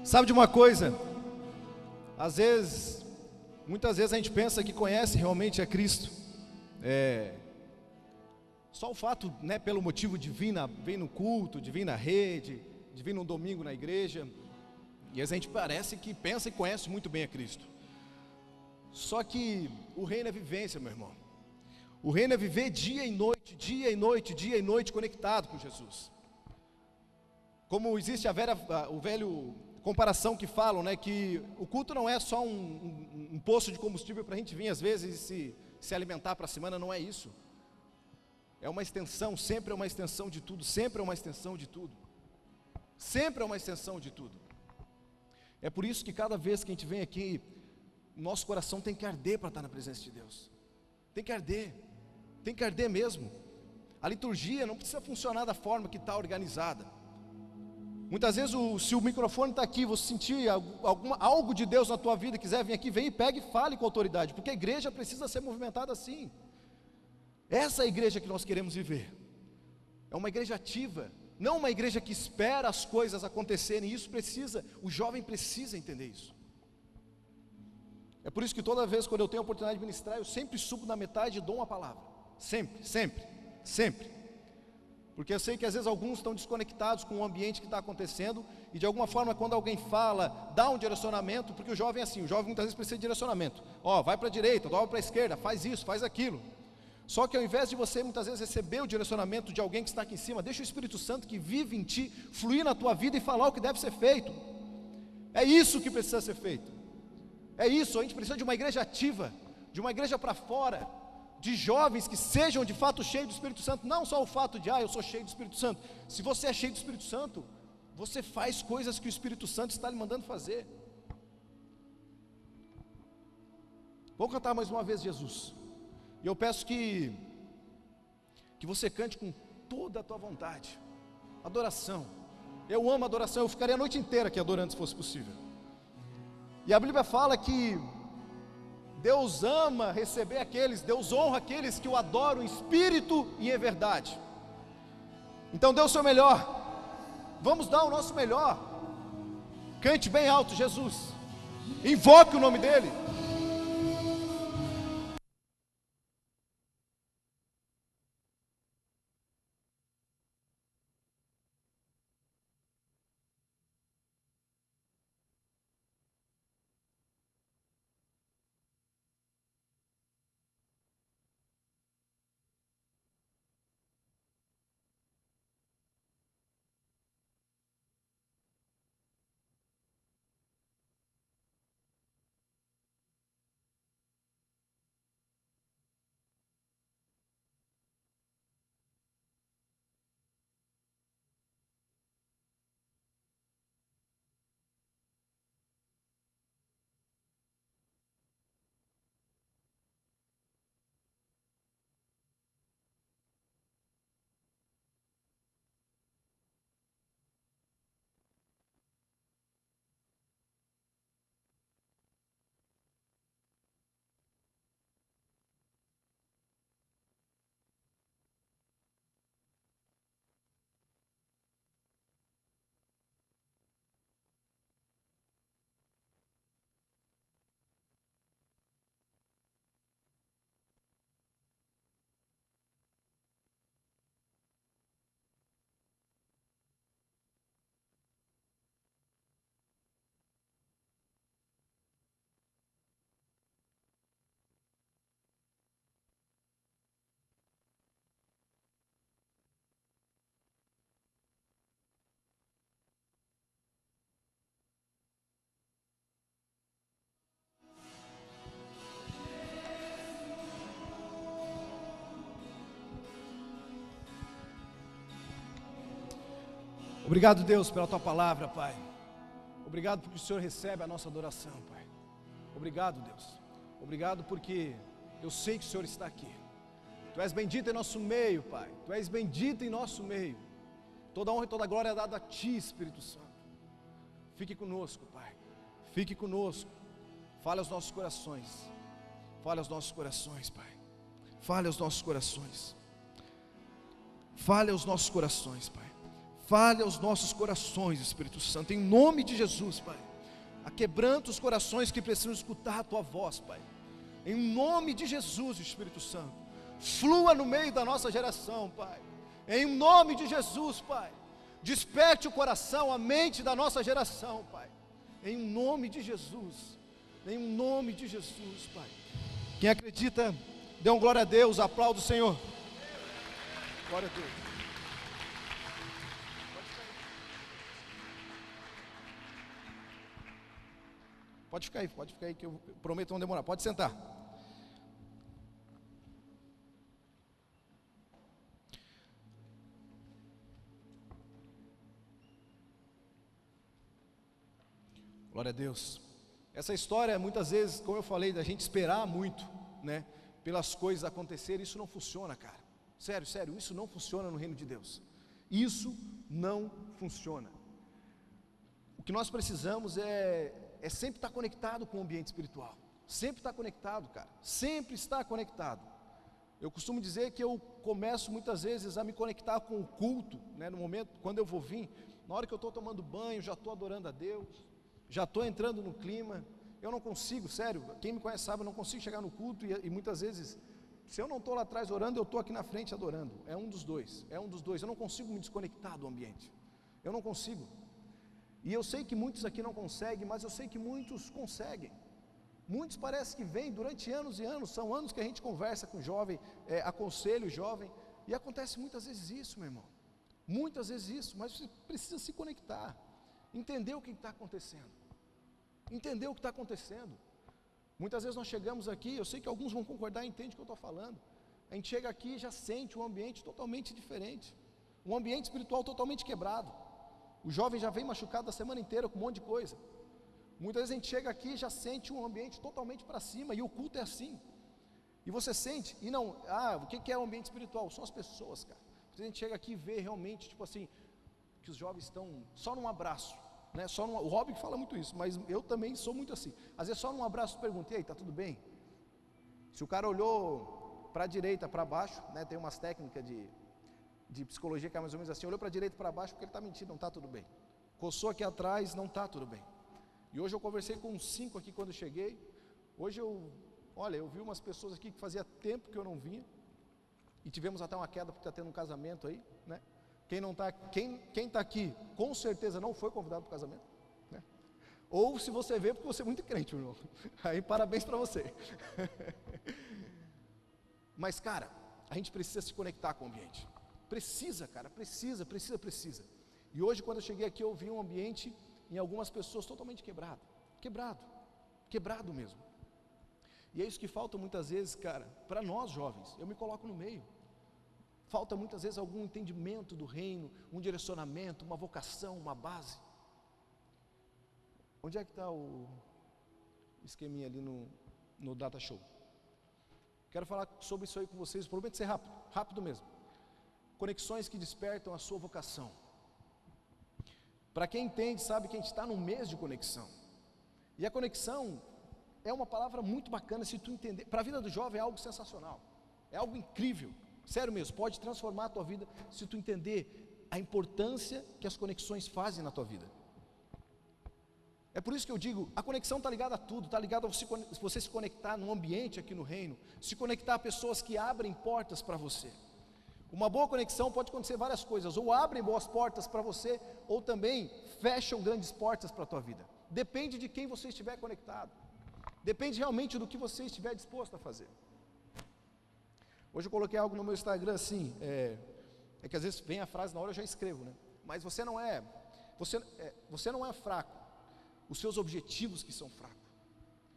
Sabe de uma coisa? Muitas vezes a gente pensa que conhece realmente a Cristo. Só o fato, pelo motivo de vir no culto, de vir na rede, de vir num domingo na igreja, e a gente parece que pensa e conhece muito bem a Cristo. Só que o reino é vivência, meu irmão. O reino é viver dia e noite, dia e noite, dia e noite conectado com Jesus. Como existe o velho comparação que falam, que o culto não é só um poço de combustível para a gente vir às vezes e se alimentar para a semana, não é isso. É uma extensão, sempre é uma extensão de tudo, sempre é uma extensão de tudo. Sempre é uma extensão de tudo. É por isso que cada vez que a gente vem aqui, nosso coração tem que arder para estar na presença de Deus. Tem que arder mesmo. A liturgia não precisa funcionar da forma que está organizada. Muitas vezes, se o microfone está aqui, você sentir algo de Deus na tua vida, quiser vir aqui, vem e pegue e fale com autoridade, porque a igreja precisa ser movimentada assim. Essa é a igreja que nós queremos viver. É uma igreja ativa, não uma igreja que espera as coisas acontecerem. O jovem precisa entender isso. É por isso que toda vez quando eu tenho a oportunidade de ministrar, eu sempre subo na metade e dou uma palavra. Sempre. Porque eu sei que às vezes alguns estão desconectados com o ambiente que está acontecendo, e de alguma forma quando alguém fala, dá um direcionamento, porque o jovem é assim, o jovem muitas vezes precisa de direcionamento. Vai para a direita, vai para a esquerda, faz isso, faz aquilo. Só que ao invés de você muitas vezes receber o direcionamento de alguém que está aqui em cima, deixa o Espírito Santo que vive em ti, fluir na tua vida e falar o que deve ser feito. É isso que precisa ser feito. É isso, a gente precisa de uma igreja ativa, de uma igreja para fora, de jovens que sejam de fato cheios do Espírito Santo. Não só o fato de, eu sou cheio do Espírito Santo. Se você é cheio do Espírito Santo, você faz coisas que o Espírito Santo está lhe mandando fazer. Vamos cantar mais uma vez Jesus. E eu peço que você cante com toda a tua vontade. Adoração. Eu amo adoração, eu ficaria a noite inteira aqui adorando se fosse possível. E a Bíblia fala que Deus ama receber Deus honra aqueles que o adoram em espírito e em verdade. Então dê o seu melhor. Vamos dar o nosso melhor. Cante bem alto Jesus. Invoque o nome dEle. Obrigado, Deus, pela tua palavra, Pai. Obrigado porque o Senhor recebe a nossa adoração, Pai. Obrigado, Deus. Obrigado porque eu sei que o Senhor está aqui. Tu és bendito em nosso meio, Pai. Tu és bendito em nosso meio. Toda honra e toda glória é dada a Ti, Espírito Santo. Fique conosco, Pai. Fique conosco. Fale aos nossos corações. Fale aos nossos corações, Pai. Fale aos nossos corações. Fale aos nossos corações, Pai. Fale aos nossos corações, Espírito Santo, em nome de Jesus, Pai. Aquebranta os corações que precisam escutar a Tua voz, Pai. Em nome de Jesus, Espírito Santo, flua no meio da nossa geração, Pai. Em nome de Jesus, Pai. Desperte o coração, a mente da nossa geração, Pai. Em nome de Jesus. Em nome de Jesus, Pai. Quem acredita, dê um glória a Deus, aplauda o Senhor. Glória a Deus. Pode ficar aí que eu prometo não demorar. Pode sentar. Glória a Deus. Essa história, muitas vezes, como eu falei, da gente esperar muito, né, pelas coisas acontecerem, isso não funciona, cara. Sério, isso não funciona no reino de Deus. Isso não funciona. O que nós precisamos é sempre estar conectado com o ambiente espiritual. Sempre estar conectado, cara. Sempre estar conectado. Eu costumo dizer que eu começo muitas vezes a me conectar com o culto, né, no momento, quando eu vou vir, na hora que eu estou tomando banho, já estou adorando a Deus, já estou entrando no clima. Eu não consigo, sério, quem me conhece sabe, eu não consigo chegar no culto e muitas vezes, se eu não estou lá atrás orando, eu estou aqui na frente adorando. É um dos dois, eu não consigo me desconectar do ambiente. Eu não consigo. E eu sei que muitos aqui não conseguem, mas eu sei que muitos conseguem. Muitos parece que vêm durante anos e anos, são anos que a gente conversa com o jovem, aconselha o jovem, e acontece muitas vezes isso, meu irmão. Muitas vezes isso, mas você precisa se conectar, entender o que está acontecendo. Entender o que está acontecendo. Muitas vezes nós chegamos aqui, eu sei que alguns vão concordar e entendem o que eu estou falando. A gente chega aqui e já sente um ambiente totalmente diferente, um ambiente espiritual totalmente quebrado. O jovem já vem machucado a semana inteira com um monte de coisa. Muitas vezes a gente chega aqui e já sente um ambiente totalmente para cima, e o culto é assim. E você sente, e não, o que é o ambiente espiritual? São as pessoas, cara. A gente chega aqui e vê realmente, tipo assim, que os jovens estão só num abraço. Né, o Rob que fala muito isso, mas eu também sou muito assim. Às vezes só num abraço perguntei, ei, tá tudo bem? Se o cara olhou para a direita, para baixo, né, tem umas técnicas de psicologia que é mais ou menos assim, olhou para a direita e para baixo porque ele está mentindo, não está tudo bem. Coçou aqui atrás, não está tudo bem. E hoje eu conversei com uns 5 aqui quando eu cheguei. Hoje eu vi umas pessoas aqui que fazia tempo que eu não vinha, e tivemos até uma queda porque está tendo um casamento aí, né? Quem está aqui, com certeza não foi convidado para o casamento, né? Ou se você veio porque você é muito crente, meu irmão, aí parabéns para você. Mas, cara, a gente precisa se conectar com o ambiente. Precisa, cara, precisa. E hoje, quando eu cheguei aqui, eu vi um ambiente em algumas pessoas totalmente quebrado mesmo. E é isso que falta muitas vezes, cara, para nós jovens. Eu me coloco no meio. Falta muitas vezes algum entendimento do reino, um direcionamento, uma vocação, uma base. Onde é que está o esqueminha ali no Data Show? Quero falar sobre isso aí com vocês, prometo ser rápido mesmo. Conexões que despertam a sua vocação. Para quem entende, sabe que a gente está num mês de conexão. E a conexão é uma palavra muito bacana, se tu entender. Para a vida do jovem é algo sensacional, é algo incrível. Sério mesmo, pode transformar a tua vida se tu entender a importância que as conexões fazem na tua vida. É por isso que eu digo, a conexão está ligada a tudo, está ligada a você se conectar num ambiente aqui no reino, se conectar a pessoas que abrem portas para você. Uma boa conexão pode acontecer várias coisas, ou abrem boas portas para você, ou também fecham grandes portas para a tua vida. Depende de quem você estiver conectado, depende realmente do que você estiver disposto a fazer. Hoje eu coloquei algo no meu Instagram assim, que às vezes vem a frase na hora eu já escrevo, né? Mas você não é fraco, os seus objetivos que são fracos.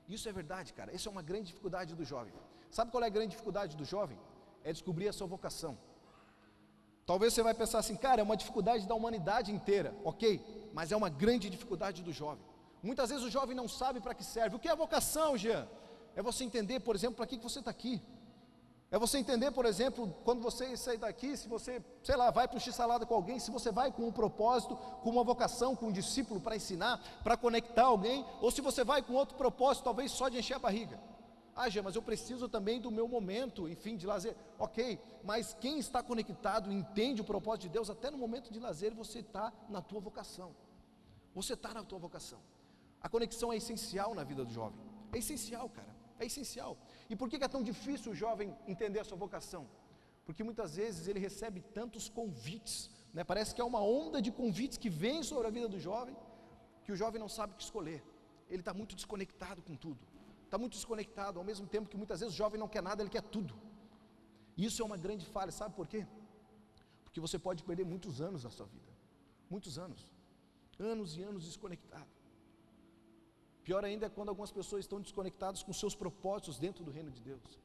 Isso é verdade, cara, isso é uma grande dificuldade do jovem. Sabe qual é a grande dificuldade do jovem? É descobrir a sua vocação. Talvez você vai pensar assim, cara, é uma dificuldade da humanidade inteira, ok? Mas é uma grande dificuldade do jovem. Muitas vezes o jovem não sabe para que serve. O que é a vocação, Jean? É você entender, por exemplo, para que você está aqui. É você entender, por exemplo, quando você sair daqui, se você, vai para um x-salada com alguém, se você vai com um propósito, com uma vocação, com um discípulo para ensinar, para conectar alguém, ou se você vai com outro propósito, talvez só de encher a barriga. Ah, Gê, mas eu preciso também do meu momento, enfim, de lazer. Ok, mas quem está conectado, entende o propósito de Deus, até no momento de lazer você está na tua vocação. Você está na tua vocação. A conexão é essencial na vida do jovem. É essencial, cara, é essencial. E por que é tão difícil o jovem entender a sua vocação? Porque muitas vezes ele recebe tantos convites, né? Parece que é uma onda de convites que vem sobre a vida do jovem, que o jovem não sabe o que escolher. Ele está muito desconectado com tudo. Está muito desconectado, ao mesmo tempo que muitas vezes o jovem não quer nada, ele quer tudo. E isso é uma grande falha, sabe por quê? Porque você pode perder muitos anos da sua vida. Muitos anos. Anos e anos desconectado. Pior ainda é quando algumas pessoas estão desconectadas com seus propósitos dentro do reino de Deus.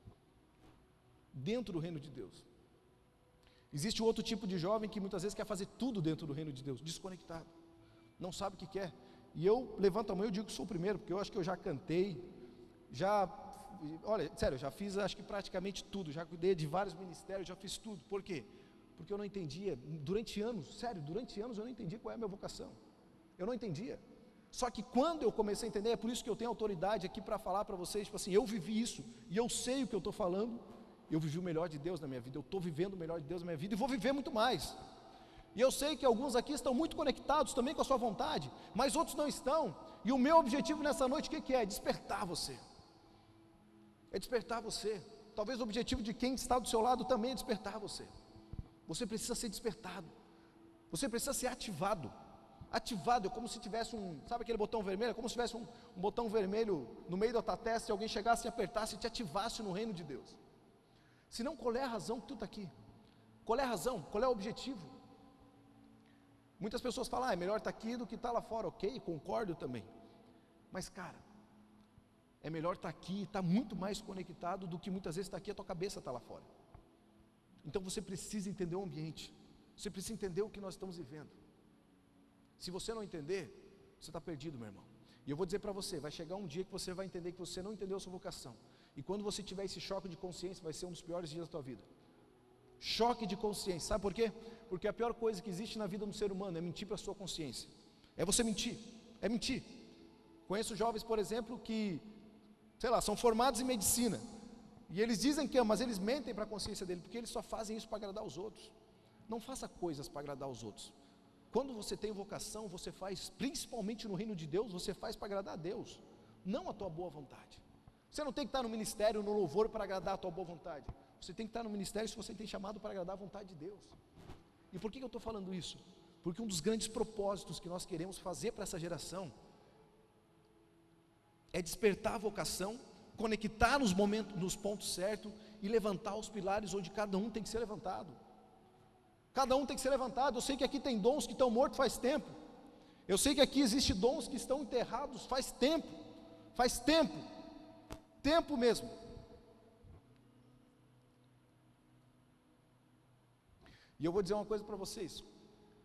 Dentro do reino de Deus. Existe outro tipo de jovem que muitas vezes quer fazer tudo dentro do reino de Deus, desconectado. Não sabe o que quer. E eu levanto a mão e eu digo que sou o primeiro, porque eu acho que eu já cantei, olha, sério, já fiz acho que praticamente tudo, já cuidei de vários ministérios, já fiz tudo. Por quê? Porque eu não entendia, durante anos eu não entendi qual é a minha vocação. Eu não entendia. Só que quando eu comecei a entender, é por isso que eu tenho autoridade aqui para falar para vocês, tipo assim, eu vivi isso, e eu sei o que eu estou falando, eu vivi o melhor de Deus na minha vida, eu estou vivendo o melhor de Deus na minha vida, e vou viver muito mais. E eu sei que alguns aqui estão muito conectados também com a sua vontade, mas outros não estão, e o meu objetivo nessa noite, o que é? Despertar você. É despertar você. Talvez o objetivo de quem está do seu lado também é despertar você. Você precisa ser despertado, você precisa ser ativado. Ativado, é como se tivesse sabe aquele botão vermelho? É como se tivesse um botão vermelho no meio da tua testa, e alguém chegasse e apertasse e te ativasse no reino de Deus. Senão, qual é a razão que tu está aqui? Qual é a razão? Qual é o objetivo? Muitas pessoas falam, é melhor estar aqui do que estar lá fora. Ok, concordo também. Mas cara, é melhor estar aqui, estar muito mais conectado do que muitas vezes estar aqui e a tua cabeça está lá fora. Então você precisa entender o ambiente, você precisa entender o que nós estamos vivendo. Se você não entender, você está perdido, meu irmão. E eu vou dizer para você, vai chegar um dia que você vai entender que você não entendeu a sua vocação. E quando você tiver esse choque de consciência, vai ser um dos piores dias da tua vida. Choque de consciência, sabe por quê? Porque a pior coisa que existe na vida do ser humano é mentir para a sua consciência. É você mentir, é mentir. Conheço jovens, por exemplo, que, sei lá, são formados em medicina. E eles dizem que amam, mas eles mentem para a consciência dele, porque eles só fazem isso para agradar os outros. Não faça coisas para agradar os outros. Quando você tem vocação, você faz, principalmente no reino de Deus, você faz para agradar a Deus, não a tua boa vontade. Você não tem que estar no ministério, no louvor para agradar a tua boa vontade. Você tem que estar no ministério se você tem chamado para agradar a vontade de Deus. E por que eu estou falando isso? Porque um dos grandes propósitos que nós queremos fazer para essa geração é despertar a vocação, conectar nos momentos, nos pontos certos e levantar os pilares onde cada um tem que ser levantado. Cada um tem que ser levantado. Eu sei que aqui tem dons que estão mortos faz tempo. Eu sei que aqui existe dons que estão enterrados faz tempo. Faz tempo. Tempo mesmo. E eu vou dizer uma coisa para vocês.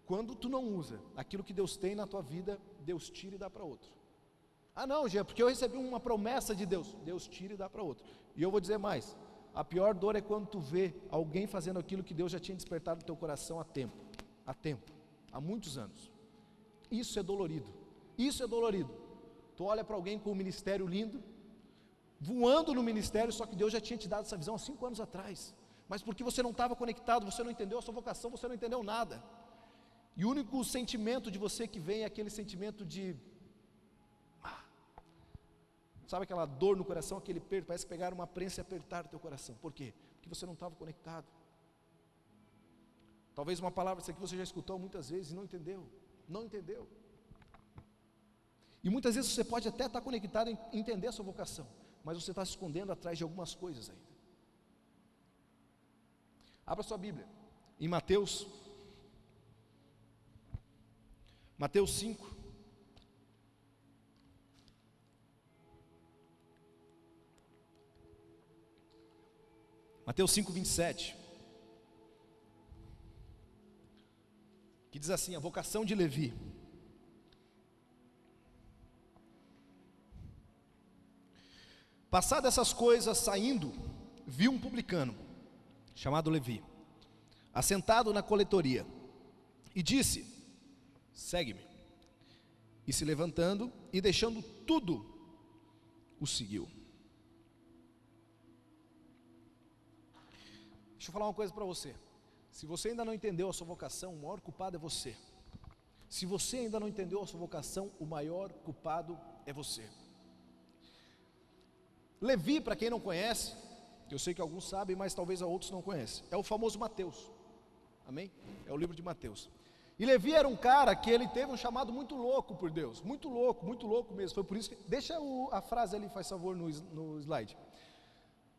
Quando tu não usa aquilo que Deus tem na tua vida, Deus tira e dá para outro. Ah não, Gê, porque eu recebi uma promessa de Deus. Deus tira e dá para outro. E eu vou dizer mais. A pior dor é quando tu vê alguém fazendo aquilo que Deus já tinha despertado no teu coração há tempo, há muitos anos. Isso é dolorido, isso é dolorido. Tu olha para alguém com um ministério lindo, voando no ministério, só que Deus já tinha te dado essa visão há 5 anos atrás, mas porque você não estava conectado, você não entendeu a sua vocação, você não entendeu nada. E o único sentimento de você que vem é aquele sentimento de... Sabe aquela dor no coração, aquele aperto, parece pegar uma prensa e apertar o teu coração. Por quê? Porque você não estava conectado. Talvez uma palavra que você já escutou muitas vezes e não entendeu. Não entendeu. E muitas vezes você pode até estar conectado em entender a sua vocação, mas você está se escondendo atrás de algumas coisas ainda. Abra sua Bíblia em Mateus 5. Mateus 5, 27, que diz assim, a vocação de Levi. Passadas essas coisas, saindo, viu um publicano, chamado Levi, assentado na coletoria, e disse, segue-me. E se levantando e deixando tudo, o seguiu. Deixa eu falar uma coisa para você. Se você ainda não entendeu a sua vocação, o maior culpado é você. Se você ainda não entendeu a sua vocação, o maior culpado é você. Levi, para quem não conhece, eu sei que alguns sabem, mas talvez outros não conhecem, é o famoso Mateus, amém? É o livro de Mateus. E Levi era um cara que ele teve um chamado muito louco por Deus, muito louco mesmo. Foi por isso que, deixa a frase ali, faz favor, no slide.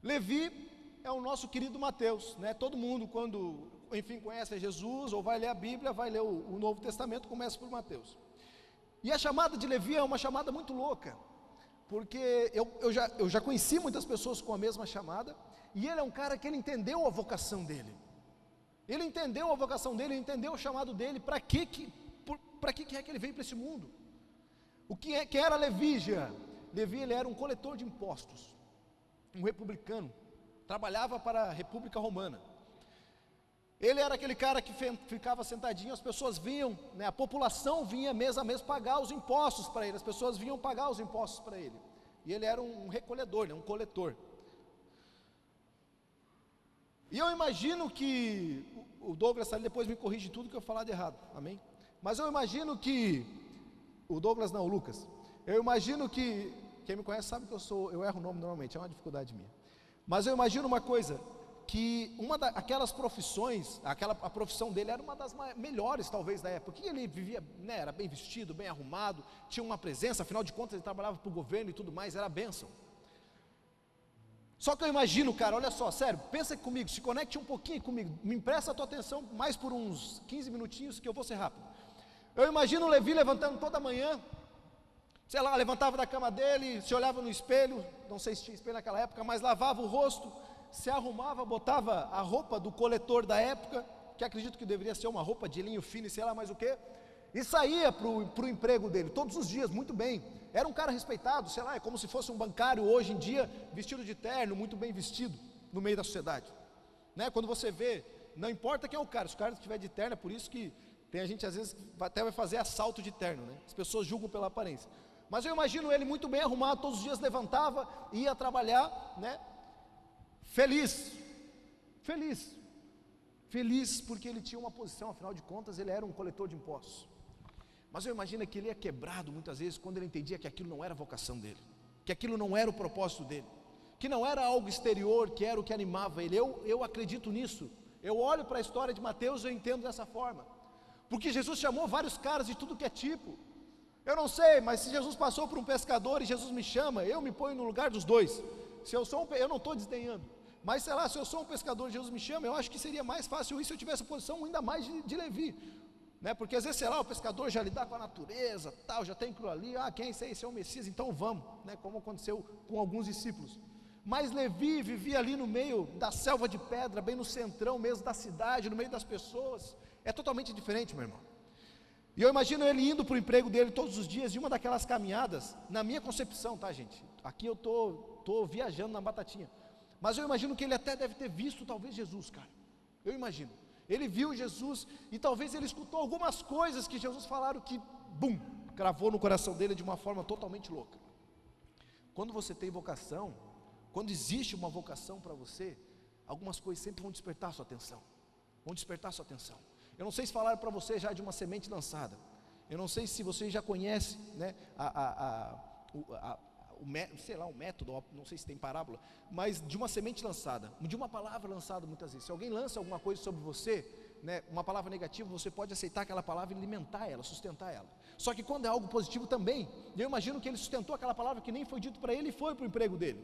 Levi é o nosso querido Mateus, né? Todo mundo quando, enfim, conhece Jesus, ou vai ler a Bíblia, vai ler o Novo Testamento, começa por Mateus. E a chamada de Levi é uma chamada muito louca, porque eu já conheci muitas pessoas com a mesma chamada, e ele é um cara que ele entendeu a vocação dele. Ele entendeu a vocação dele, ele entendeu o chamado dele, para que é que ele veio para esse mundo. Quem era Levi já? Levi, ele era um coletor de impostos, um republicano, trabalhava para a República Romana. Ele era aquele cara que ficava sentadinho, as pessoas vinham, né, a população vinha mês a mês pagar os impostos para ele, as pessoas vinham pagar os impostos para ele, e ele era um recolhedor, né, um coletor. E eu imagino que, o Douglas ali depois me corrige tudo que eu falar de errado, amém? Mas eu imagino que, o Lucas, eu imagino que, quem me conhece sabe que eu erro o nome normalmente, é uma dificuldade minha. Mas eu imagino uma coisa, que aquelas profissões, a profissão dele era uma das melhores talvez da época, porque ele vivia, né, era bem vestido, bem arrumado, tinha uma presença, afinal de contas ele trabalhava para o governo e tudo mais, era bênção. Só que eu imagino, cara, olha só, sério, pensa comigo, se conecte um pouquinho comigo, me empresta a tua atenção mais por uns 15 minutinhos que eu vou ser rápido. Eu imagino o Levi levantando toda manhã, sei lá, levantava da cama dele, se olhava no espelho, não sei se tinha espelho naquela época, mas lavava o rosto, se arrumava, botava a roupa do coletor da época, que acredito que deveria ser uma roupa de linho fino e sei lá mais o que, e saía para o emprego dele, todos os dias, muito bem. Era um cara respeitado, sei lá, é como se fosse um bancário hoje em dia, vestido de terno, muito bem vestido, no meio da sociedade, né? Quando você vê, não importa quem é o cara, se o cara estiver de terno, é por isso que tem a gente às vezes até vai fazer assalto de terno, né? As pessoas julgam pela aparência, mas eu imagino ele muito bem arrumado, todos os dias levantava, ia trabalhar, né? Feliz, porque ele tinha uma posição, afinal de contas ele era um coletor de impostos. Mas eu imagino que ele ia quebrado muitas vezes quando ele entendia que aquilo não era a vocação dele, que aquilo não era o propósito dele, que não era algo exterior, que era o que animava ele. Eu acredito nisso, eu olho para a história de Mateus e eu entendo dessa forma, porque Jesus chamou vários caras de tudo que é tipo. Eu não sei, mas se Jesus passou por um pescador e Jesus me chama, eu me ponho no lugar dos dois. Se eu sou eu não estou desdenhando, mas sei lá, se eu sou um pescador e Jesus me chama, eu acho que seria mais fácil isso se eu tivesse a posição ainda mais de Levi, né? Porque às vezes, sei lá, o pescador já lidar com a natureza, tal, já tem aquilo ali, quem é esse é o Messias, então vamos, né? Como aconteceu com alguns discípulos. Mas Levi vivia ali no meio da selva de pedra, bem no centrão mesmo da cidade, no meio das pessoas, é totalmente diferente, meu irmão. E eu imagino ele indo para o emprego dele todos os dias, de uma daquelas caminhadas, na minha concepção, tá, gente? Aqui eu tô viajando na batatinha, mas eu imagino que ele até deve ter visto talvez Jesus, cara. Eu imagino, ele viu Jesus e talvez ele escutou algumas coisas que Jesus falaram que, bum, gravou no coração dele de uma forma totalmente louca. Quando você tem vocação, quando existe uma vocação para você, algumas coisas sempre vão despertar a sua atenção, Eu não sei se falaram para você já de uma semente lançada, eu não sei se você já conhece, né, o método, não sei se tem parábola, mas de uma semente lançada, de uma palavra lançada muitas vezes. Se alguém lança alguma coisa sobre você, né, uma palavra negativa, você pode aceitar aquela palavra e alimentar ela, sustentar ela. Só que quando é algo positivo também, eu imagino que ele sustentou aquela palavra que nem foi dito para ele e foi para o emprego dele,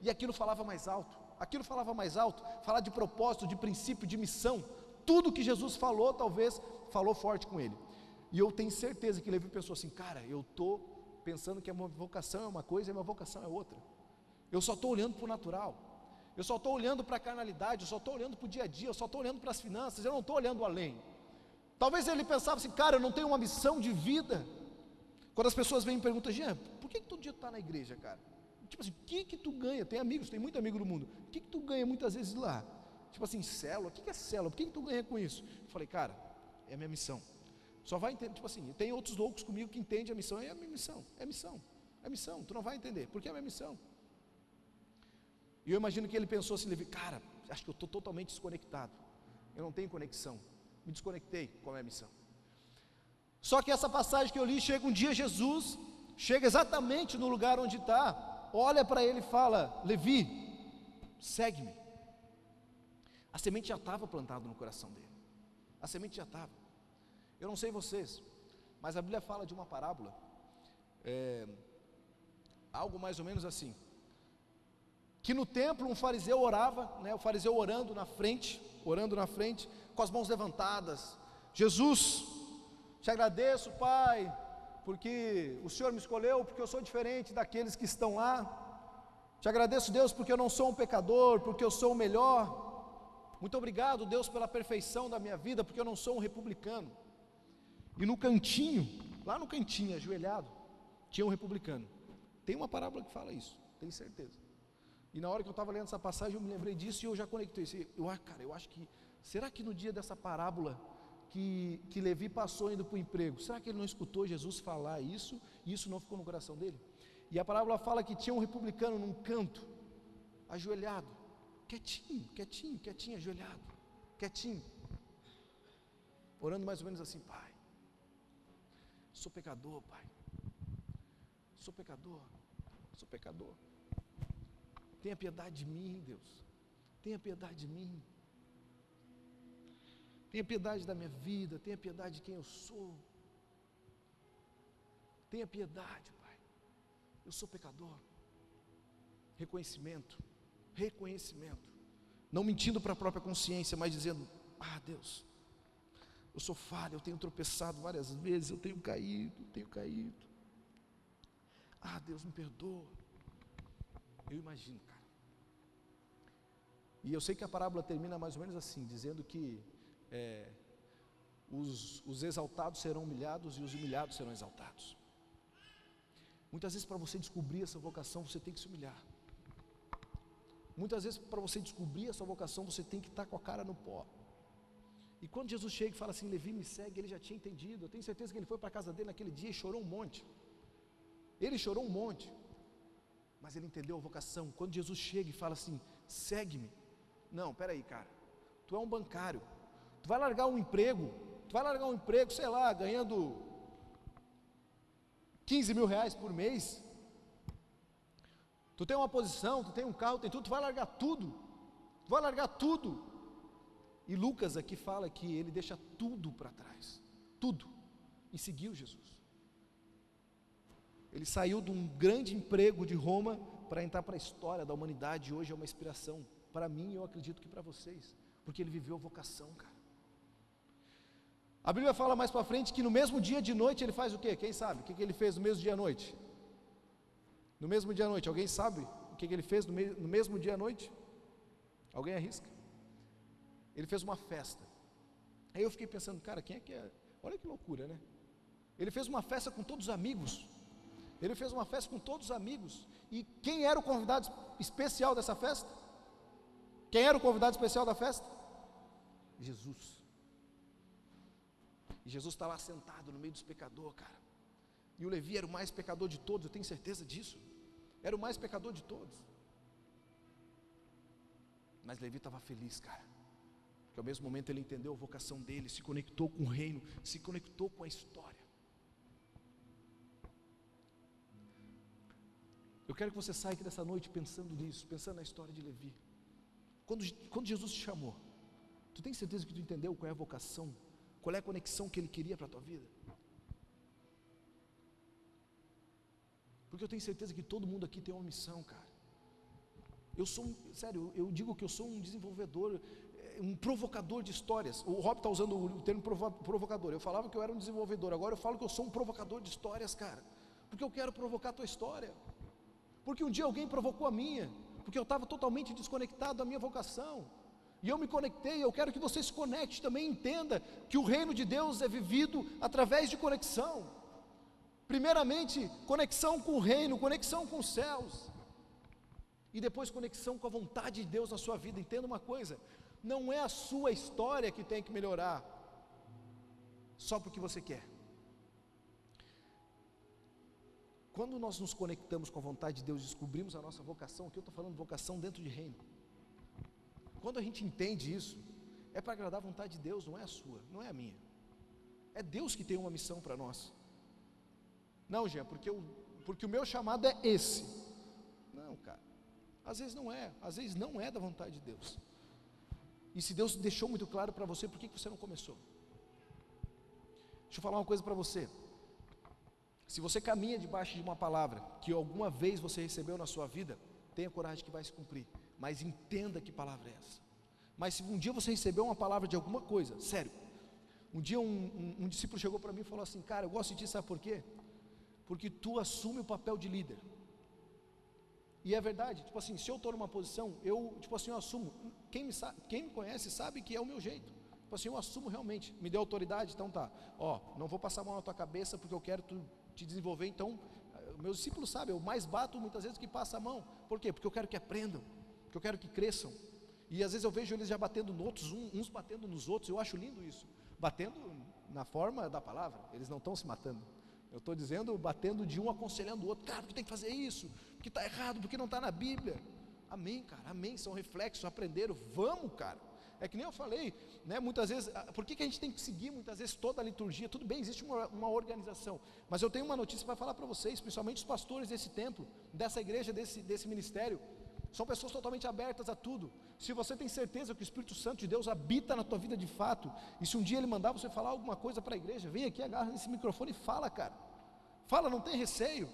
e aquilo falava mais alto, falar de propósito, de princípio, de missão, tudo que Jesus falou, talvez, falou forte com ele. E eu tenho certeza que Levi pensou assim, cara, eu estou pensando que a minha vocação é uma coisa e a minha vocação é outra. Eu só estou olhando para o natural, eu só estou olhando para a carnalidade, eu só estou olhando para o dia a dia, eu só estou olhando para as finanças, eu não estou olhando além. Talvez ele pensava assim, cara, eu não tenho uma missão de vida. Quando as pessoas vêm e me perguntam, Jean, por que todo dia tu está na igreja, cara? Tipo assim, o que tu ganha? Tem muito amigo no mundo, o que tu ganha muitas vezes lá? Tipo assim, célula, o que é célula? Por que tu ganha com isso? Eu falei, cara, é a minha missão. Só vai entender, tipo assim, tem outros loucos comigo que entendem a missão, é a minha missão, é missão, tu não vai entender, porque é a minha missão. E eu imagino que ele pensou assim, Levi, cara, acho que eu estou totalmente desconectado, eu não tenho conexão, me desconectei com a minha missão. Só que essa passagem que eu li, chega um dia Jesus, chega exatamente no lugar onde está, olha para ele e fala, Levi, segue-me. A semente já estava plantada no coração dele, a semente já estava. Eu não sei vocês, mas a Bíblia fala de uma parábola, algo mais ou menos assim, que no templo um fariseu orava, o fariseu orando na frente, com as mãos levantadas, Jesus, te agradeço, Pai, porque o Senhor me escolheu, porque eu sou diferente daqueles que estão lá, te agradeço, Deus, porque eu não sou um pecador, porque eu sou o melhor, muito obrigado, Deus, pela perfeição da minha vida, porque eu não sou um republicano. E no cantinho, lá no cantinho, ajoelhado, tinha um republicano. Tem uma parábola que fala isso, tenho certeza. E na hora que eu estava lendo essa passagem, eu me lembrei disso e eu já conectei isso. Eu acho que, será que no dia dessa parábola, que Levi passou indo para o emprego, será que ele não escutou Jesus falar isso, e isso não ficou no coração dele? E a parábola fala que tinha um republicano num canto, ajoelhado, quietinho, ajoelhado, quietinho, orando mais ou menos assim, Pai, sou pecador, Pai, sou pecador, tenha piedade de mim, Deus, tenha piedade de mim, tenha piedade da minha vida, tenha piedade de quem eu sou, tenha piedade, Pai, eu sou pecador. Reconhecimento, não mentindo para a própria consciência, mas dizendo, Deus, eu sou falho, eu tenho tropeçado várias vezes, eu tenho caído, Deus me perdoa. Eu imagino, cara, e eu sei que a parábola termina mais ou menos assim, dizendo que os exaltados serão humilhados e os humilhados serão exaltados. Muitas vezes para você descobrir essa vocação, você tem que se humilhar. Muitas vezes para você descobrir a sua vocação, você tem que estar com a cara no pó. E quando Jesus chega e fala assim, Levi, me segue, ele já tinha entendido. Eu tenho certeza que ele foi para a casa dele naquele dia e chorou um monte. Ele chorou um monte, mas ele entendeu a vocação. Quando Jesus chega e fala assim, segue-me. Não, peraí, cara, tu é um bancário, tu vai largar um emprego, sei lá, ganhando 15 mil reais por mês, tu tem uma posição, tu tem um carro, tem tudo, tu vai largar tudo, e Lucas aqui fala que ele deixa tudo para trás, tudo, e seguiu Jesus. Ele saiu de um grande emprego de Roma para entrar para a história da humanidade, e hoje é uma inspiração para mim, e eu acredito que para vocês, porque ele viveu a vocação, cara. A Bíblia fala mais para frente que no mesmo dia de noite ele faz o quê? Quem sabe? O que ele fez no mesmo dia à noite? No mesmo dia à noite, alguém sabe o que ele fez no mesmo dia à noite? Alguém arrisca? Ele fez uma festa. Aí eu fiquei pensando, cara, quem é que é? Olha que loucura, né? Ele fez uma festa com todos os amigos. E quem era o convidado especial dessa festa? Quem era o convidado especial da festa? Jesus. E Jesus está lá sentado no meio dos pecadores, cara. E o Levi era o mais pecador de todos, eu tenho certeza disso. Era o mais pecador de todos. Mas Levi estava feliz, cara. Porque ao mesmo momento ele entendeu a vocação dele, se conectou com o reino, se conectou com a história. Eu quero que você saia aqui dessa noite pensando nisso, pensando na história de Levi. Quando Jesus te chamou, tu tem certeza que tu entendeu qual é a vocação? Qual é a conexão que Ele queria para a tua vida? Porque eu tenho certeza que todo mundo aqui tem uma missão, cara. Eu digo que eu sou um desenvolvedor, um provocador de histórias. O Rob está usando o termo provocador. Eu falava que eu era um desenvolvedor, agora eu falo que eu sou um provocador de histórias, cara. Porque eu quero provocar a tua história. Porque um dia alguém provocou a minha, porque eu estava totalmente desconectado da minha vocação. E eu me conectei, eu quero que você se conecte também, entenda que o reino de Deus é vivido através de conexão. Primeiramente, conexão com o reino, conexão com os céus. E depois conexão com a vontade de Deus na sua vida. Entenda uma coisa, não é a sua história que tem que melhorar, só porque você quer. quando nós nos conectamos com a vontade de Deus, descobrimos a nossa vocação, aqui eu estou falando de vocação dentro de reino. Quando a gente entende isso, é para agradar a vontade de Deus, não é a sua, não é a minha. É Deus que tem uma missão para nós. Não, Jean, porque o meu chamado é esse. Não, cara, às vezes não é da vontade de Deus. E se Deus deixou muito claro para você, por que você não começou? Deixa eu falar uma coisa para você. Se você caminha debaixo de uma palavra que alguma vez você recebeu na sua vida, tenha coragem que vai se cumprir, mas entenda que palavra é essa. Mas se um dia você recebeu uma palavra de alguma coisa, sério, um dia um discípulo chegou para mim e falou assim: cara, eu gosto de ti, sabe por quê? Porque tu assume o papel de líder. E é verdade, tipo assim, se eu estou numa posição, eu assumo. Quem me conhece sabe que é o meu jeito. Tipo assim, eu assumo realmente. Me deu autoridade, então tá. Não vou passar a mão na tua cabeça porque eu quero te desenvolver. Então, meus discípulos sabem, eu mais bato muitas vezes que passa a mão. Por quê? Porque eu quero que aprendam, porque eu quero que cresçam. E às vezes eu vejo eles já batendo nos outros, uns batendo nos outros. Eu acho lindo isso. Batendo na forma da palavra, eles não estão se matando. Eu estou dizendo, batendo de um, aconselhando o outro. Cara, tu tem que fazer isso, porque está errado, porque não está na Bíblia. Amém, cara, amém, são reflexos, aprenderam, vamos, cara. É que nem eu falei, né, muitas vezes, por que a gente tem que seguir muitas vezes toda a liturgia? Tudo bem, existe uma organização, mas eu tenho uma notícia para falar para vocês, principalmente os pastores desse templo, dessa igreja, desse ministério, são pessoas totalmente abertas a tudo. Se você tem certeza que o Espírito Santo de Deus habita na tua vida de fato, e se um dia Ele mandar você falar alguma coisa para a igreja, vem aqui, agarra nesse microfone e fala, cara. Fala, não tem receio.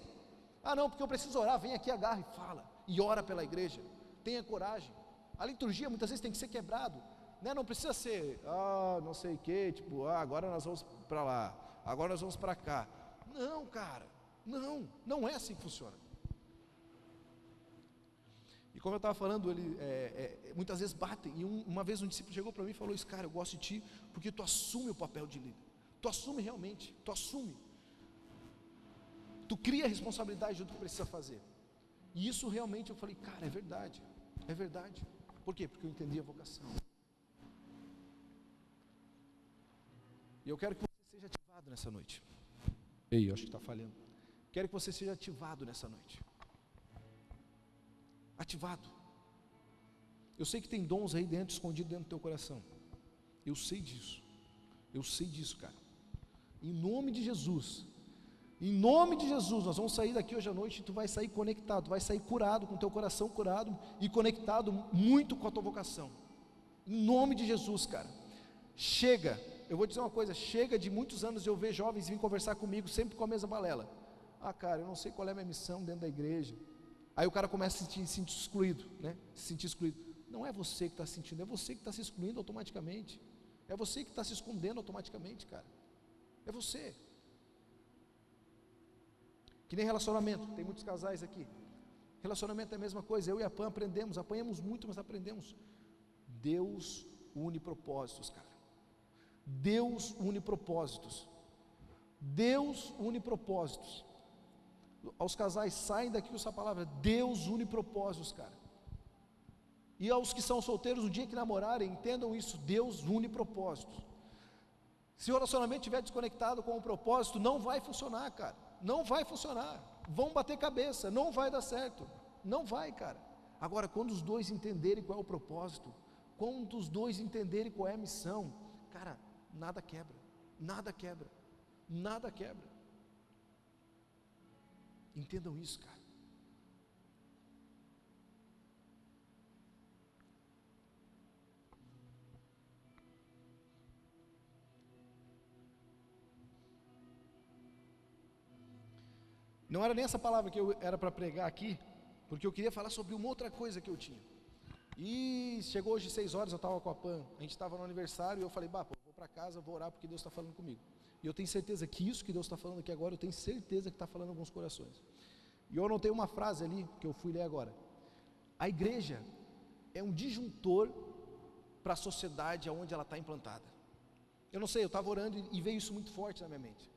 Ah não, porque eu preciso orar, vem aqui, agarra e fala, e ora pela igreja, tenha coragem. A liturgia muitas vezes tem que ser quebrado, né? Não precisa ser, não sei o que, tipo, agora nós vamos para lá, agora nós vamos para cá. Não, cara, não é assim que funciona. E como eu estava falando, ele muitas vezes batem, e uma vez um discípulo chegou para mim e falou isso: cara, eu gosto de ti, porque tu assume o papel de líder, tu assume realmente, tu assume, tu cria a responsabilidade do que precisa fazer. E isso realmente eu falei, cara, é verdade. Por quê? Porque eu entendi a vocação. E eu quero que você seja ativado nessa noite. Ei, eu acho que está falhando. Quero que você seja ativado nessa noite. Ativado. Eu sei que tem dons aí dentro, escondidos dentro do teu coração. Eu sei disso, cara. Em nome de Jesus, nós vamos sair daqui hoje à noite e tu vai sair conectado, tu vai sair curado, com o teu coração curado e conectado muito com a tua vocação. Em nome de Jesus, cara. Chega, eu vou dizer uma coisa, chega de muitos anos eu ver jovens vir conversar comigo, sempre com a mesma balela. Cara, eu não sei qual é a minha missão dentro da igreja. Aí o cara começa a se sentir excluído, né? Se sentir excluído. Não é você que está se sentindo, é você que está se excluindo automaticamente. É você que está se escondendo automaticamente, cara. É você. Que nem relacionamento, tem muitos casais aqui. Relacionamento é a mesma coisa, eu e a Pam apanhamos muito, mas aprendemos. Deus une propósitos, cara. Deus une propósitos. Aos casais, saem daqui com essa palavra, Deus une propósitos, cara. E aos que são solteiros, no dia que namorarem, entendam isso, Deus une propósitos. Se o relacionamento estiver desconectado com o propósito, não vai funcionar, cara. Não vai funcionar, vão bater cabeça, não vai dar certo, não vai, cara. Agora, quando os dois entenderem qual é o propósito, quando os dois entenderem qual é a missão, cara, nada quebra. Entendam isso, cara. Não era nem essa palavra que eu era para pregar aqui, porque eu queria falar sobre uma outra coisa que eu tinha. E chegou hoje 6 horas, eu estava com a Pam, a gente estava no aniversário, e eu falei, vou para casa, vou orar porque Deus está falando comigo. E eu tenho certeza que isso que Deus está falando aqui agora, eu tenho certeza que está falando em alguns corações. E eu anotei uma frase ali, que eu fui ler agora. A igreja é um disjuntor para a sociedade onde ela está implantada. Eu não sei, eu estava orando e veio isso muito forte na minha mente.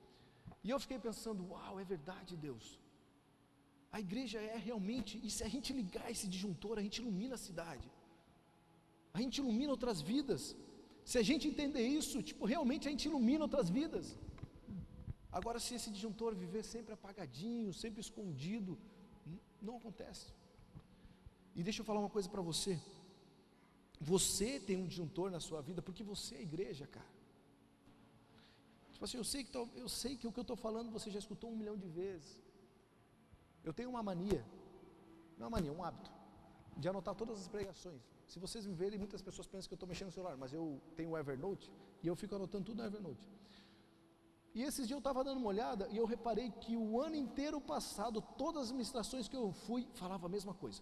E eu fiquei pensando, uau, é verdade, Deus. A igreja é realmente, e se a gente ligar esse disjuntor, a gente ilumina a cidade. A gente ilumina outras vidas. Se a gente entender isso, realmente a gente ilumina outras vidas. Agora, se esse disjuntor viver sempre apagadinho, sempre escondido, não acontece. E deixa eu falar uma coisa para você. Você tem um disjuntor na sua vida porque você é a igreja, cara. Tipo assim, eu sei que o que eu estou falando você já escutou 1 milhão de vezes. Eu tenho uma mania, não é uma mania, um hábito, de anotar todas as pregações. Se vocês me verem, muitas pessoas pensam que eu estou mexendo no celular, mas eu tenho o Evernote e eu fico anotando tudo no Evernote. E esses dias eu estava dando uma olhada e eu reparei que o ano inteiro passado, todas as ministrações que eu fui, falavam a mesma coisa.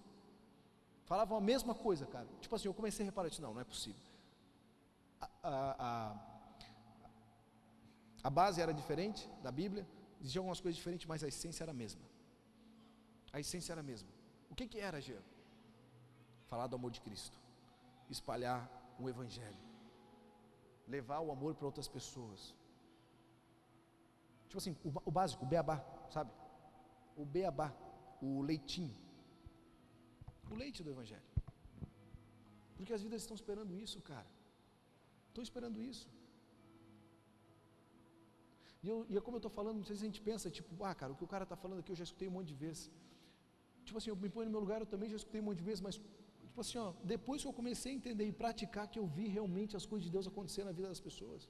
Falavam a mesma coisa, cara. Tipo assim, eu comecei a reparar, eu disse, não é possível. A base era diferente da Bíblia, existiam algumas coisas diferentes, mas a essência era a mesma. A essência era a mesma. O que era, Jean? Falar do amor de Cristo, espalhar o Evangelho, levar o amor para outras pessoas. Tipo assim, o básico, o beabá, sabe? O beabá, o leitinho, o leite do Evangelho. Porque as vidas estão esperando isso, cara. Estão esperando isso. E é como eu estou falando, não sei se a gente pensa, tipo, cara, o que o cara está falando aqui eu já escutei um monte de vezes. Tipo assim, eu me ponho no meu lugar, eu também já escutei um monte de vezes, mas, tipo assim, depois que eu comecei a entender e praticar, que eu vi realmente as coisas de Deus acontecer na vida das pessoas.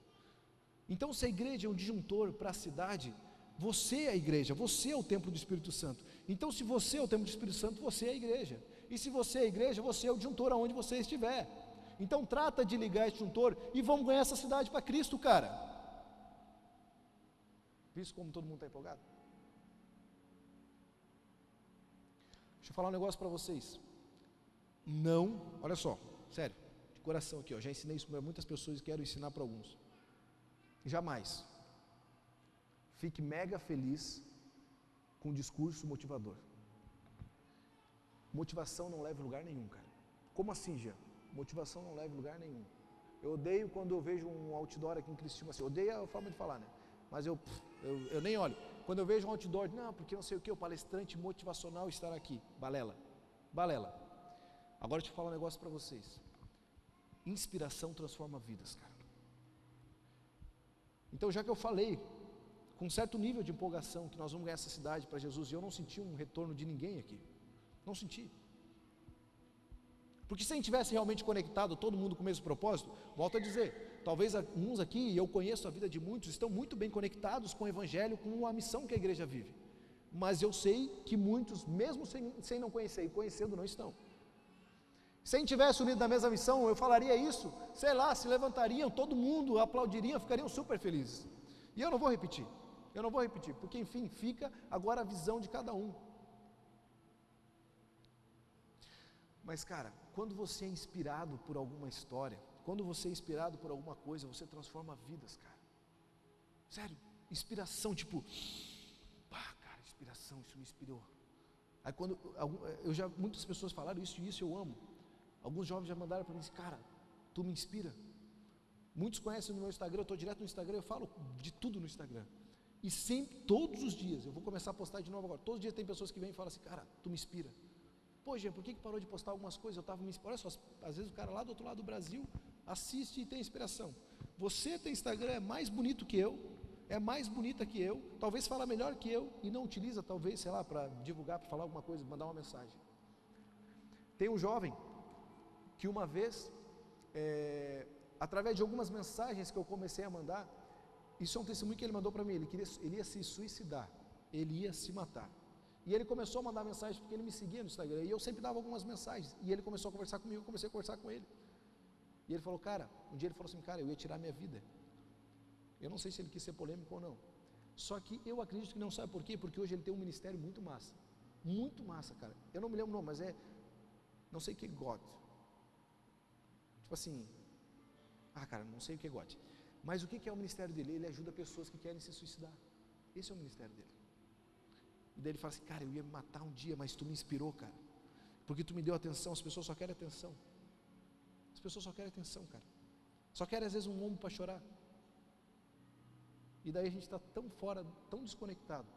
Então, se a igreja é um disjuntor para a cidade, você é a igreja, você é o templo do Espírito Santo. Então, se você é o templo do Espírito Santo, você é a igreja. E se você é a igreja, você é o disjuntor aonde você estiver. Então, trata de ligar esse disjuntor e vamos ganhar essa cidade para Cristo, cara. Visto como todo mundo está empolgado? Deixa eu falar um negócio para vocês. Não, olha só, sério, de coração aqui, já ensinei isso para muitas pessoas e quero ensinar para alguns. Jamais fique mega feliz com um discurso motivador. Motivação não leva a lugar nenhum, cara. Como assim, Jean? Motivação não leva a lugar nenhum. Eu odeio quando eu vejo um outdoor aqui em Criciúma, assim, odeio a forma de falar, né? Mas eu nem olho. Quando eu vejo um outdoor, não, porque não sei o que, o palestrante motivacional estará aqui. Balela. Agora deixa eu falar um negócio para vocês. Inspiração transforma vidas, cara. Então, já que eu falei, com um certo nível de empolgação, que nós vamos ganhar essa cidade para Jesus, e eu não senti um retorno de ninguém aqui. Não senti. Porque se a gente tivesse realmente conectado todo mundo com o mesmo propósito, volto a dizer, talvez uns aqui, e eu conheço a vida de muitos, estão muito bem conectados com o Evangelho, com a missão que a igreja vive. Mas eu sei que muitos, mesmo sem não conhecer e conhecendo, não estão. Se a gente tivesse unido na mesma missão, eu falaria isso, sei lá, se levantariam, todo mundo aplaudiriam, ficariam super felizes. E eu não vou repetir, porque enfim, fica agora a visão de cada um. Mas cara, quando você é inspirado por alguma história, quando você é inspirado por alguma coisa, você transforma vidas, cara. Sério, inspiração, tipo, cara, inspiração, isso me inspirou. Aí quando, muitas pessoas falaram isso e isso eu amo. Alguns jovens já mandaram para mim, cara, tu me inspira. Muitos conhecem no meu Instagram, eu estou direto no Instagram, eu falo de tudo no Instagram. E sempre, todos os dias, eu vou começar a postar de novo agora, todos os dias tem pessoas que vêm e falam assim, cara, tu me inspira. Pô, Jean, por que parou de postar algumas coisas? Eu estava me inspirando. Olha só, às vezes o cara lá do outro lado do Brasil assiste e tem inspiração. Você tem Instagram, é mais bonito que eu, é mais bonita que eu, talvez fala melhor que eu e não utiliza, talvez, sei lá, para divulgar, para falar alguma coisa, mandar uma mensagem. Tem um jovem que uma vez, através de algumas mensagens que eu comecei a mandar, isso é um testemunho que ele mandou para mim, ele ia se suicidar, ele ia se matar. E ele começou a mandar mensagem porque ele me seguia no Instagram. E eu sempre dava algumas mensagens. E ele começou a conversar comigo, eu comecei a conversar com ele. E ele falou, cara, um dia ele falou assim, cara, eu ia tirar minha vida. Eu não sei se ele quis ser polêmico ou não. Só que eu acredito que não, sabe por quê? Porque hoje ele tem um ministério muito massa. Muito massa, cara. Eu não me lembro o nome, mas não sei o que God. Tipo assim, cara, não sei o que God. Mas o que é o ministério dele? Ele ajuda pessoas que querem se suicidar. Esse é o ministério dele. E daí ele fala assim, cara, eu ia me matar um dia, mas tu me inspirou, cara, porque tu me deu atenção. As pessoas só querem atenção. As pessoas só querem atenção, cara. Só querem às vezes um ombro para chorar. E daí a gente está tão fora, tão desconectado,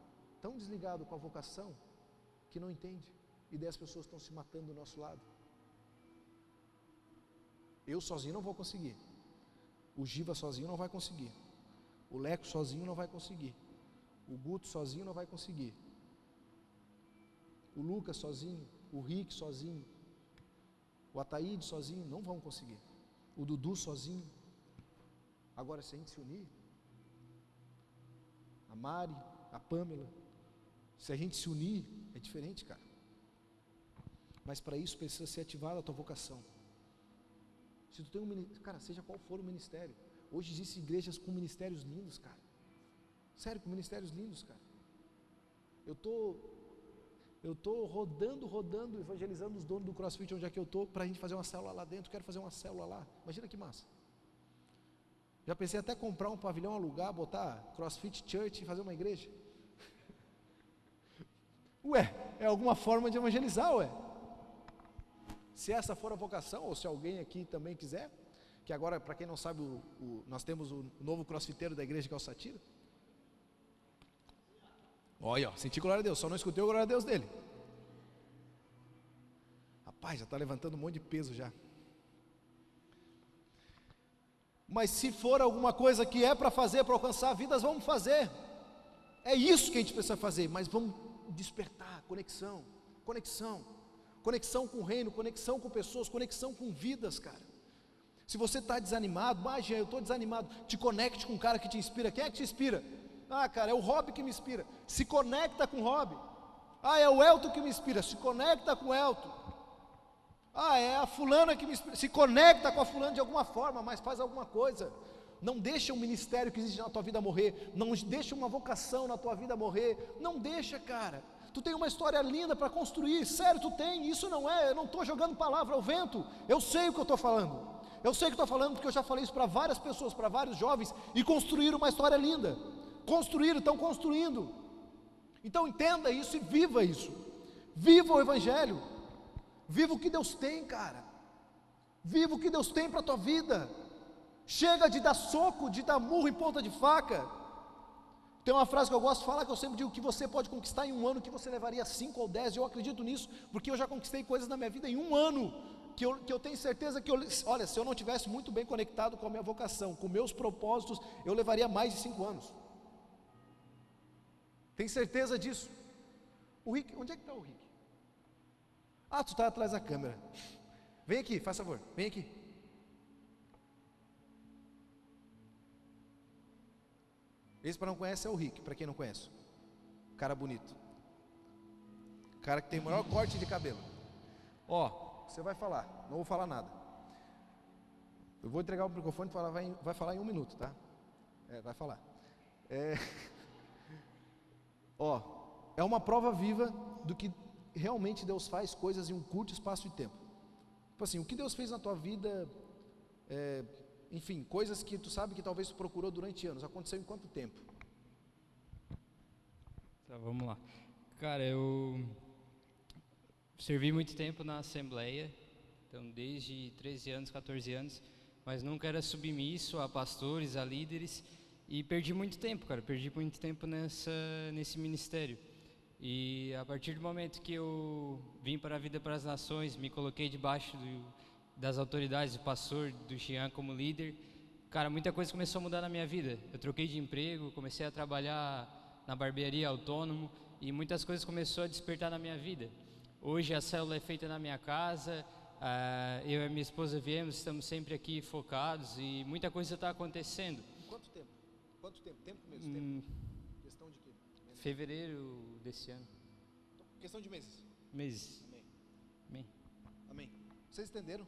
tão desligado com a vocação, que não entende. E daí as pessoas estão se matando do nosso lado. Eu sozinho não vou conseguir. O Giva sozinho não vai conseguir. O Leco sozinho não vai conseguir. O Guto sozinho não vai conseguir. O Lucas sozinho, o Rick sozinho, o Ataíde sozinho, não vão conseguir. O Dudu sozinho. Agora, se a gente se unir, a Mari, a Pâmela, se a gente se unir, é diferente, cara. Mas para isso precisa ser ativada a tua vocação. Se tu tem um ministério, cara, seja qual for o ministério. Hoje existem igrejas com ministérios lindos, cara. Sério, com ministérios lindos, cara. Eu tô rodando, evangelizando os donos do CrossFit onde é que eu tô, para a gente fazer uma célula lá dentro. Quero fazer uma célula lá. Imagina que massa. Já pensei até comprar um pavilhão, alugar, botar CrossFit Church e fazer uma igreja. Ué, é alguma forma de evangelizar, ué. Se essa for a vocação, ou se alguém aqui também quiser, que agora, para quem não sabe, nós temos o novo crossfiteiro da igreja, que é o Satira. Olha, ó, senti glória a Deus, só não escutei o glória a Deus dele. Rapaz, já está levantando um monte de peso já. Mas se for alguma coisa que é para fazer, para alcançar vidas, vamos fazer. É isso que a gente precisa fazer, mas vamos despertar, conexão com o reino, conexão com pessoas, conexão com vidas, cara. Se você está desanimado, eu estou desanimado, te conecte com um cara que te inspira. Quem é que te inspira? Cara, é o Rob que me inspira. Se conecta com o Rob. É o Elton que me inspira. Se conecta com o Elton. É a fulana que me inspira. Se conecta com a fulana de alguma forma, mas faz alguma coisa. Não deixa um ministério que existe na tua vida morrer. Não deixa uma vocação na tua vida morrer. Não deixa, cara. Tu tem uma história linda para construir. Sério, tu tem. Isso não é, eu não estou jogando palavra ao vento. Eu sei o que eu estou falando. Eu sei o que estou falando porque eu já falei isso para várias pessoas, para vários jovens, e construíram uma história linda. Estão construindo. Então entenda isso e viva isso. Viva o Evangelho. Viva o que Deus tem, cara. Viva o que Deus tem para a tua vida. Chega de dar soco, de dar murro em ponta de faca. Tem uma frase que eu gosto de falar, que eu sempre digo, que você pode conquistar em um ano, que você levaria 5 ou 10, eu acredito nisso, porque eu já conquistei coisas na minha vida em um ano, que eu tenho certeza que, olha, se eu não tivesse muito bem conectado com a minha vocação, com meus propósitos, eu levaria mais de 5 anos. Tem certeza disso? O Rick, onde é que está o Rick? Tu está atrás da câmera. Vem aqui, faz favor, vem aqui. Esse para não conhece é o Rick, para quem não conhece. Cara bonito. Cara que tem o maior corte de cabelo. Você vai falar, não vou falar nada. Eu vou entregar o microfone e vai falar em 1 minuto, tá? Vai falar. É uma prova viva do que realmente Deus faz coisas em um curto espaço de tempo. Tipo assim, o que Deus fez na tua vida, enfim, coisas que tu sabe que talvez tu procurou durante anos, aconteceu em quanto tempo? Tá, vamos lá. Cara, eu servi muito tempo na Assembleia, então desde 13 anos, 14 anos, mas nunca era submisso a pastores, a líderes, e perdi muito tempo, cara, nesse ministério. E a partir do momento que eu vim para a Vida para as Nações, me coloquei debaixo das autoridades do pastor, do Jean como líder, cara, muita coisa começou a mudar na minha vida. Eu troquei de emprego, comecei a trabalhar na barbearia autônomo e muitas coisas começaram a despertar na minha vida. Hoje a célula é feita na minha casa, eu e minha esposa estamos sempre aqui focados e muita coisa está acontecendo. Quanto tempo? Tempo mesmo? Questão de quê? Fevereiro desse ano. Questão de meses. Amém. Vocês entenderam?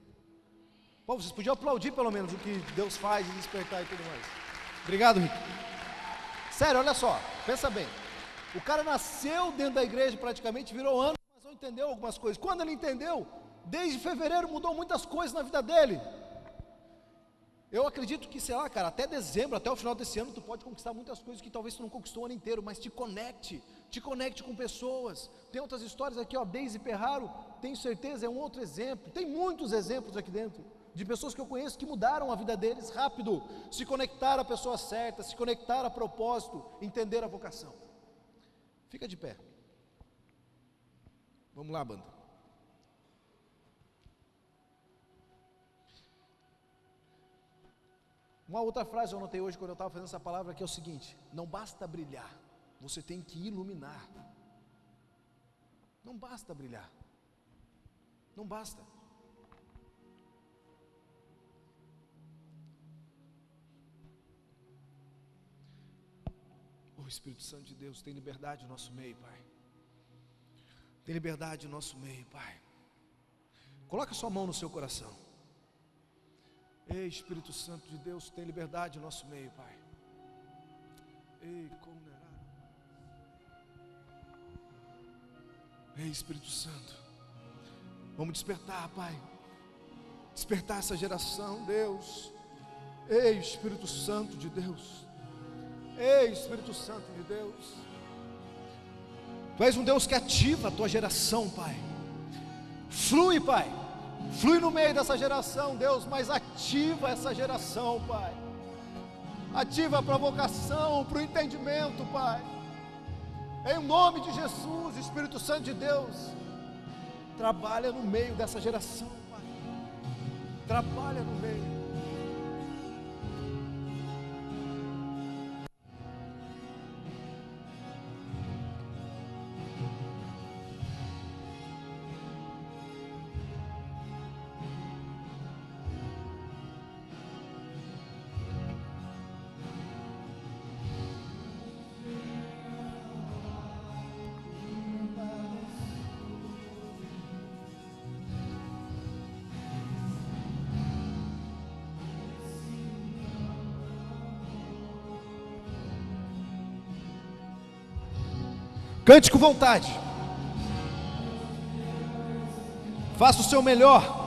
Vocês podiam aplaudir pelo menos o que Deus faz e despertar e tudo mais. Obrigado, Rick. Sério, olha só, pensa bem. O cara nasceu dentro da igreja praticamente, virou ano, mas não entendeu algumas coisas. Quando ele entendeu, desde fevereiro mudou muitas coisas na vida dele. Eu acredito que, sei lá, cara, até dezembro, até o final desse ano, tu pode conquistar muitas coisas que talvez tu não conquistou o ano inteiro, mas te conecte com pessoas. Tem outras histórias aqui, Deise Perraro, tenho certeza, é um outro exemplo. Tem muitos exemplos aqui dentro, de pessoas que eu conheço que mudaram a vida deles rápido, se conectaram à pessoa certa, se conectaram a propósito, entenderam a vocação. Fica de pé. Vamos lá, banda. Uma outra frase eu anotei hoje quando eu estava fazendo essa palavra, que é o seguinte: não basta brilhar, você tem que iluminar. Não basta brilhar. Não basta. Oh, Espírito Santo de Deus, tem liberdade no nosso meio, Pai. Tem liberdade no nosso meio, Pai. Coloque a sua mão no seu coração. Ei, Espírito Santo de Deus, tem liberdade no nosso meio, Pai. Ei, Espírito Santo, vamos despertar, Pai. Despertar essa geração, Deus. Ei, Espírito Santo de Deus. Ei, Espírito Santo de Deus. Tu és um Deus que ativa a tua geração, Pai. Flui, Pai. Flui no meio dessa geração, Deus, mas ativa essa geração, Pai. Ativa para a vocação, para o entendimento, Pai. Em nome de Jesus, Espírito Santo de Deus, trabalha no meio dessa geração, Pai. Trabalha no meio. Cante com vontade. Faça o seu melhor.